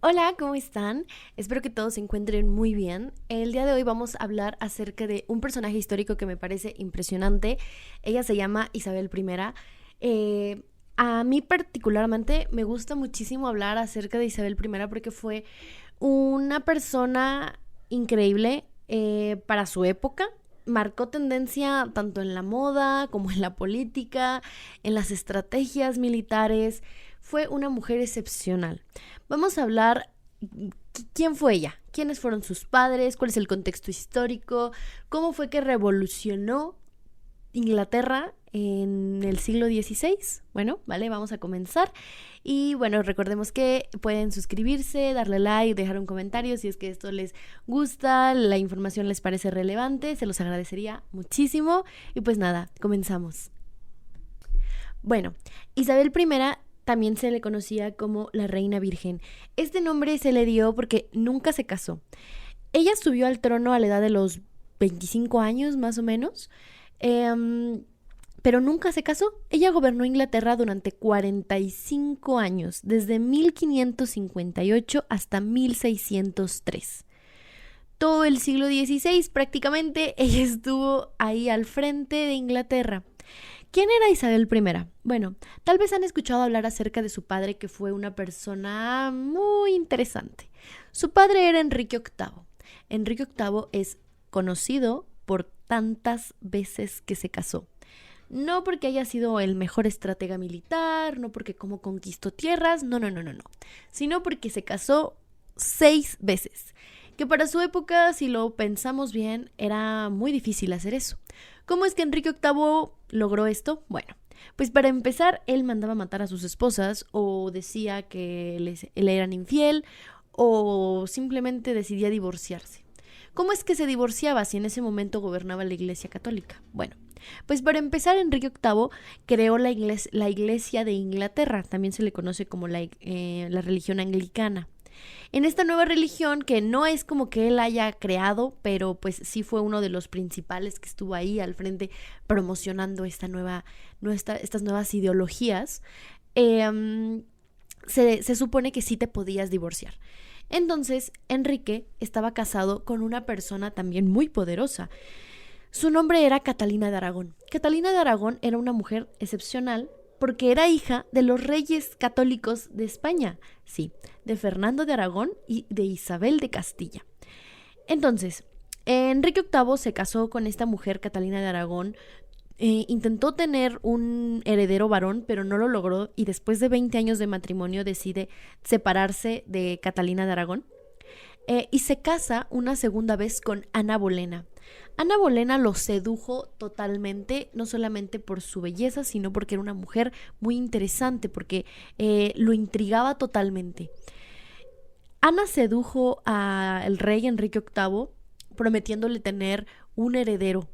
Hola, ¿cómo están? Espero que todos se encuentren muy bien. El día de hoy vamos a hablar acerca de un personaje histórico que me parece impresionante. Ella se llama Isabel I. A mí particularmente me gusta muchísimo hablar acerca de Isabel I porque fue una persona increíble para su época. Marcó tendencia tanto en la moda como en la política, en las estrategias militares. Fue una mujer excepcional. Vamos a hablar quién fue ella, quiénes fueron sus padres, cuál es el contexto histórico, cómo fue que revolucionó Inglaterra en el siglo XVI. Bueno, vale, vamos a comenzar. Y bueno, recordemos que pueden suscribirse, darle like, dejar un comentario si es que esto les gusta, la información les parece relevante, se los agradecería muchísimo. Y pues nada, comenzamos. Bueno, Isabel I también se le conocía como la Reina Virgen. Este nombre se le dio porque nunca se casó. Ella subió al trono a la edad de los 25 años, más o menos, pero nunca se casó. Ella gobernó Inglaterra durante 45 años, desde 1558 hasta 1603. Todo el siglo XVI prácticamente ella estuvo ahí al frente de Inglaterra. ¿Quién era Isabel I? Bueno, tal vez han escuchado hablar acerca de su padre, que fue una persona muy interesante. Su padre era Enrique VIII. Enrique VIII es conocido por tantas veces que se casó. No porque haya sido el mejor estratega militar, no porque como conquistó tierras, no, sino porque se casó 6 veces. Que para su época, si lo pensamos bien, era muy difícil hacer eso. ¿Cómo es que Enrique VIII logró esto? Bueno, pues para empezar, él mandaba matar a sus esposas o decía que le eran infiel o simplemente decidía divorciarse. ¿Cómo es que se divorciaba si en ese momento gobernaba la Iglesia Católica? Bueno, pues para empezar, Enrique VIII creó la Iglesia de Inglaterra, también se le conoce como la religión anglicana. En esta nueva religión, que no es como que él haya creado, pero pues sí fue uno de los principales que estuvo ahí al frente promocionando estas nuevas ideologías, se supone que sí te podías divorciar. Entonces, Enrique estaba casado con una persona también muy poderosa. Su nombre era Catalina de Aragón. Catalina de Aragón era una mujer excepcional porque era hija de los reyes católicos de España, sí, de Fernando de Aragón y de Isabel de Castilla. Entonces, Enrique VIII se casó con esta mujer, Catalina de Aragón, intentó tener un heredero varón, pero no lo logró, y después de 20 años de matrimonio decide separarse de Catalina de Aragón, y se casa una segunda vez con Ana Bolena. Ana Bolena lo sedujo totalmente, no solamente por su belleza, sino porque era una mujer muy interesante, porque lo intrigaba totalmente. Ana sedujo al rey Enrique VIII prometiéndole tener un heredero.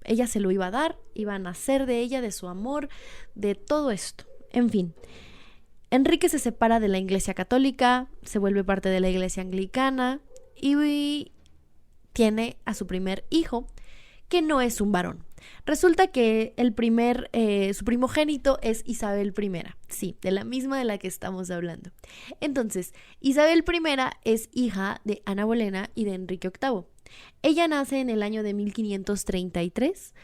Ella se lo iba a dar, iba a nacer de ella, de su amor, de todo esto. En fin, Enrique se separa de la Iglesia Católica, se vuelve parte de la Iglesia Anglicana y tiene a su primer hijo, que no es un varón. Resulta que su primogénito es Isabel I, sí, de la misma de la que estamos hablando. Entonces, Isabel I es hija de Ana Bolena y de Enrique VIII. Ella nace en el año de 1533,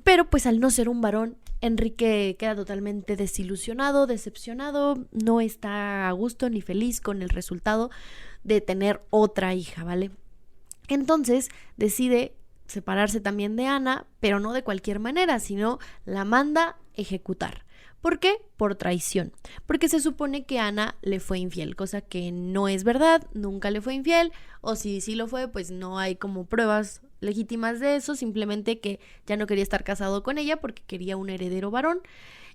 pero pues al no ser un varón, Enrique queda totalmente desilusionado, decepcionado, no está a gusto ni feliz con el resultado de tener otra hija, ¿vale? Entonces decide separarse también de Ana, pero no de cualquier manera, sino la manda ejecutar. ¿Por qué? Por traición. Porque se supone que Ana le fue infiel, cosa que no es verdad, nunca le fue infiel, o si sí lo fue, pues no hay como pruebas legítimas de eso, simplemente que ya no quería estar casado con ella porque quería un heredero varón,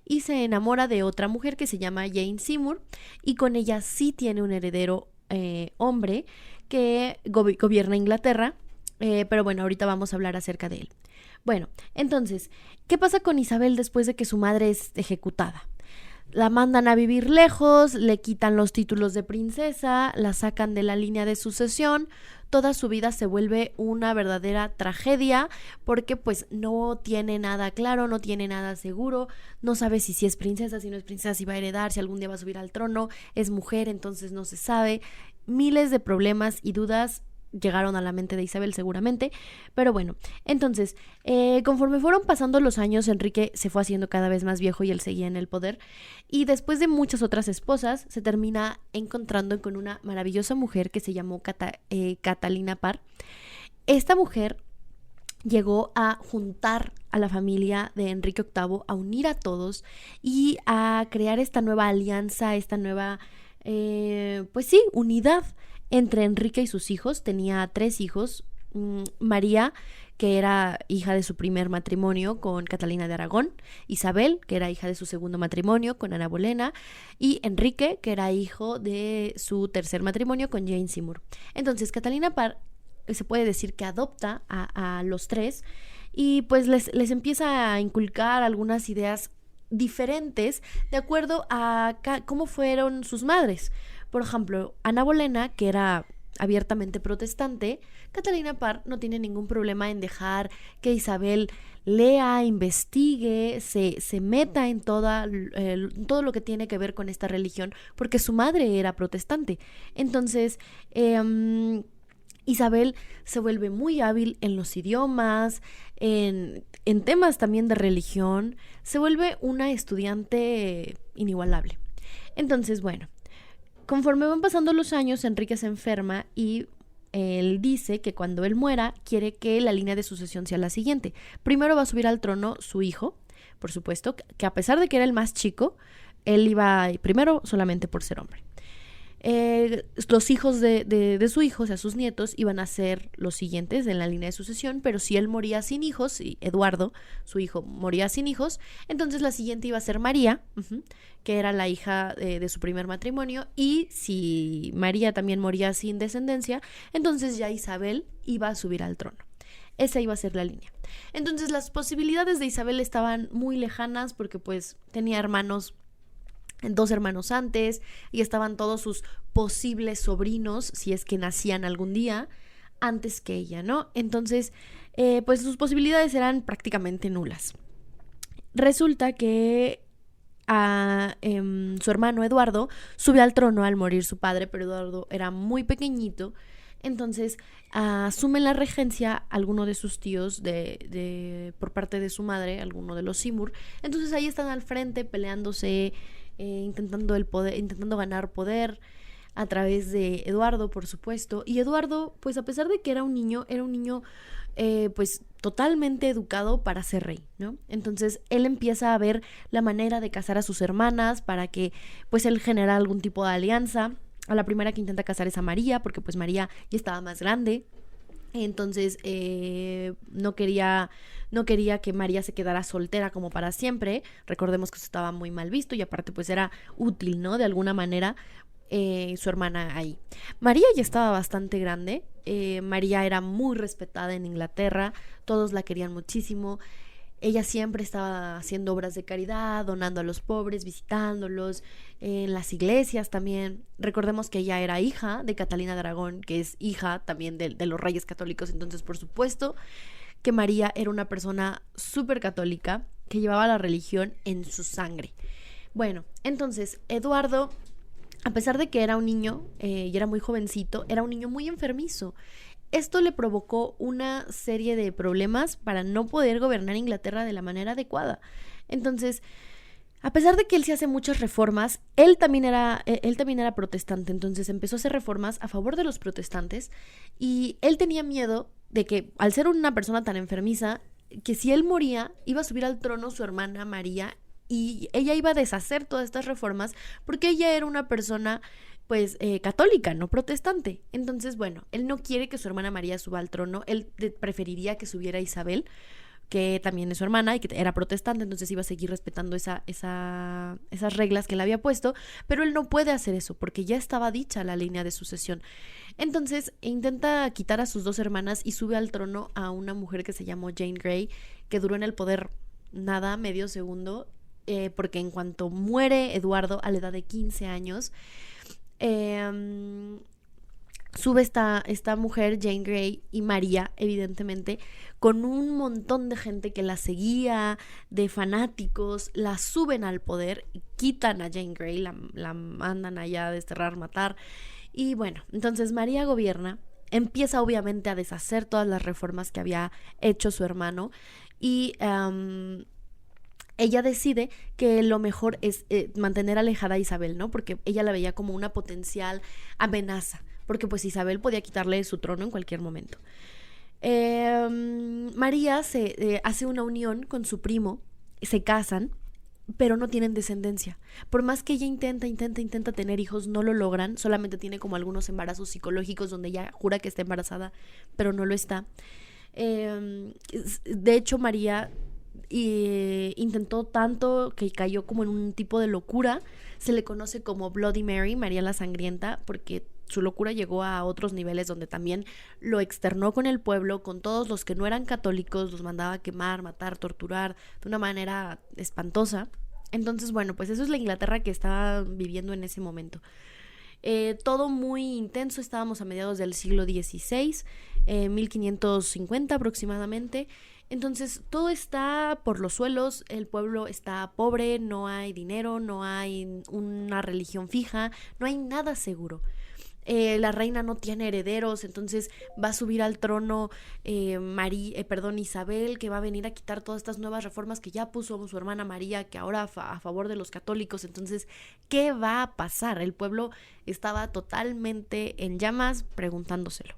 y se enamora de otra mujer que se llama Jane Seymour, y con ella sí tiene un heredero hombre que gobierna Inglaterra, pero bueno, ahorita vamos a hablar acerca de él. Bueno, entonces, ¿qué pasa con Isabel después de que su madre es ejecutada? La mandan a vivir lejos, le quitan los títulos de princesa, la sacan de la línea de sucesión. Toda su vida se vuelve una verdadera tragedia porque pues no tiene nada claro, no tiene nada seguro, no sabe si es princesa, si no es princesa, si va a heredar, si algún día va a subir al trono, es mujer, entonces no se sabe. Miles de problemas y dudas llegaron a la mente de Isabel seguramente, pero bueno, entonces, conforme fueron pasando los años, Enrique se fue haciendo cada vez más viejo y él seguía en el poder, y después de muchas otras esposas, se termina encontrando con una maravillosa mujer que se llamó Catalina Parr. Esta mujer llegó a juntar a la familia de Enrique VIII, a unir a todos y a crear esta nueva alianza, esta nueva, pues sí, unidad entre Enrique y sus hijos. Tenía 3 hijos, María, que era hija de su primer matrimonio con Catalina de Aragón, Isabel, que era hija de su segundo matrimonio con Ana Bolena, y Enrique, que era hijo de su tercer matrimonio con Jane Seymour. Entonces, Catalina Parr se puede decir que adopta a los 3 y pues les empieza a inculcar algunas ideas diferentes de acuerdo a cómo fueron sus madres. Por ejemplo, Ana Bolena, que era abiertamente protestante, Catalina Parr no tiene ningún problema en dejar que Isabel lea, investigue, se meta en todo lo que tiene que ver con esta religión, porque su madre era protestante. Entonces, Isabel se vuelve muy hábil en los idiomas, en temas también de religión, se vuelve una estudiante inigualable. Entonces, bueno, conforme van pasando los años, Enrique se enferma y él dice que cuando él muera quiere que la línea de sucesión sea la siguiente. Primero va a subir al trono su hijo, por supuesto, que a pesar de que era el más chico, él iba primero solamente por ser hombre. Los hijos de su hijo, o sea, sus nietos, iban a ser los siguientes en la línea de sucesión, pero si él moría sin hijos, y Eduardo, su hijo, moría sin hijos, entonces la siguiente iba a ser María, que era la hija de su primer matrimonio, y si María también moría sin descendencia, entonces ya Isabel iba a subir al trono. Esa iba a ser la línea. Entonces las posibilidades de Isabel estaban muy lejanas porque pues tenía 2 hermanos antes, y estaban todos sus posibles sobrinos, si es que nacían algún día, antes que ella, ¿no? Entonces, pues sus posibilidades eran prácticamente nulas. Resulta que su hermano Eduardo sube al trono al morir su padre, pero Eduardo era muy pequeñito. Entonces asumen la regencia alguno de sus tíos por parte de su madre, alguno de los Seymour. Entonces ahí están al frente peleándose, intentando ganar poder a través de Eduardo, por supuesto. Y Eduardo, pues a pesar de que era un niño pues totalmente educado para ser rey, ¿no? Entonces él empieza a ver la manera de casar a sus hermanas para que pues él genera algún tipo de alianza. A la primera que intenta casar es a María, porque pues María ya estaba más grande. Entonces no quería que María se quedara soltera como para siempre. Recordemos que eso estaba muy mal visto y aparte pues era útil, ¿no? De alguna manera su hermana ahí. María ya estaba bastante grande. María era muy respetada en Inglaterra. Todos la querían muchísimo. Ella siempre estaba haciendo obras de caridad, donando a los pobres, visitándolos, en las iglesias también. Recordemos que ella era hija de Catalina de Aragón, que es hija también de los reyes católicos. Entonces, por supuesto que María era una persona súper católica que llevaba la religión en su sangre. Bueno, entonces, Eduardo, a pesar de que era un niño y era muy jovencito, era un niño muy enfermizo. Esto le provocó una serie de problemas para no poder gobernar Inglaterra de la manera adecuada. Entonces, a pesar de que él se hace muchas reformas, él también era protestante. Entonces empezó a hacer reformas a favor de los protestantes y él tenía miedo de que, al ser una persona tan enfermiza, que si él moría, iba a subir al trono su hermana María y ella iba a deshacer todas estas reformas porque ella era una persona pues católica, no protestante. Entonces, bueno, él no quiere que su hermana María suba al trono, él preferiría que subiera Isabel, que también es su hermana y que era protestante, entonces iba a seguir respetando esas reglas que él había puesto, pero él no puede hacer eso porque ya estaba dicha la línea de sucesión. Entonces intenta quitar a sus 2 hermanas y sube al trono a una mujer que se llamó Jane Grey, que duró en el poder medio segundo, porque en cuanto muere Eduardo a la edad de 15 años, sube esta mujer, Jane Grey, y María, evidentemente, con un montón de gente que la seguía, de fanáticos, la suben al poder, quitan a Jane Grey, la mandan allá a desterrar, matar. Y bueno, entonces María gobierna, empieza obviamente a deshacer todas las reformas que había hecho su hermano y ella decide que lo mejor es mantener alejada a Isabel, ¿no? Porque ella la veía como una potencial amenaza, porque pues Isabel podía quitarle su trono en cualquier momento. María se hace una unión con su primo, se casan, pero no tienen descendencia. Por más que ella intenta tener hijos, no lo logran, solamente tiene como algunos embarazos psicológicos donde ella jura que está embarazada, pero no lo está. De hecho, María intentó tanto que cayó como en un tipo de locura. Se le conoce como Bloody Mary, María la Sangrienta, porque su locura llegó a otros niveles donde también lo externó con el pueblo, con todos los que no eran católicos, los mandaba a quemar, matar, torturar de una manera espantosa. Entonces, bueno, pues eso es la Inglaterra que estaba viviendo en ese momento. Todo muy intenso, estábamos a mediados del siglo XVI, 1550 aproximadamente. Entonces todo está por los suelos, el pueblo está pobre, no hay dinero, no hay una religión fija, no hay nada seguro. La reina no tiene herederos, entonces va a subir al trono Isabel, que va a venir a quitar todas estas nuevas reformas que ya puso su hermana María, que ahora a favor de los católicos. Entonces, ¿qué va a pasar? El pueblo estaba totalmente en llamas preguntándoselo.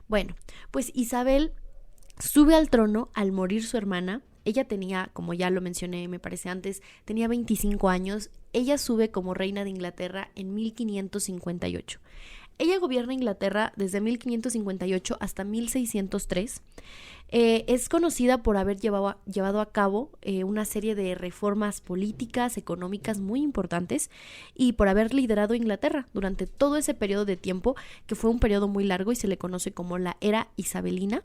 Bueno, pues Isabel sube al trono al morir su hermana. Ella tenía, como ya lo mencioné, me parece antes, tenía 25 años. Ella sube como reina de Inglaterra en 1558. Ella gobierna Inglaterra desde 1558 hasta 1603. Es conocida por haber llevado a cabo una serie de reformas políticas, económicas muy importantes y por haber liderado Inglaterra durante todo ese periodo de tiempo, que fue un periodo muy largo y se le conoce como la era isabelina.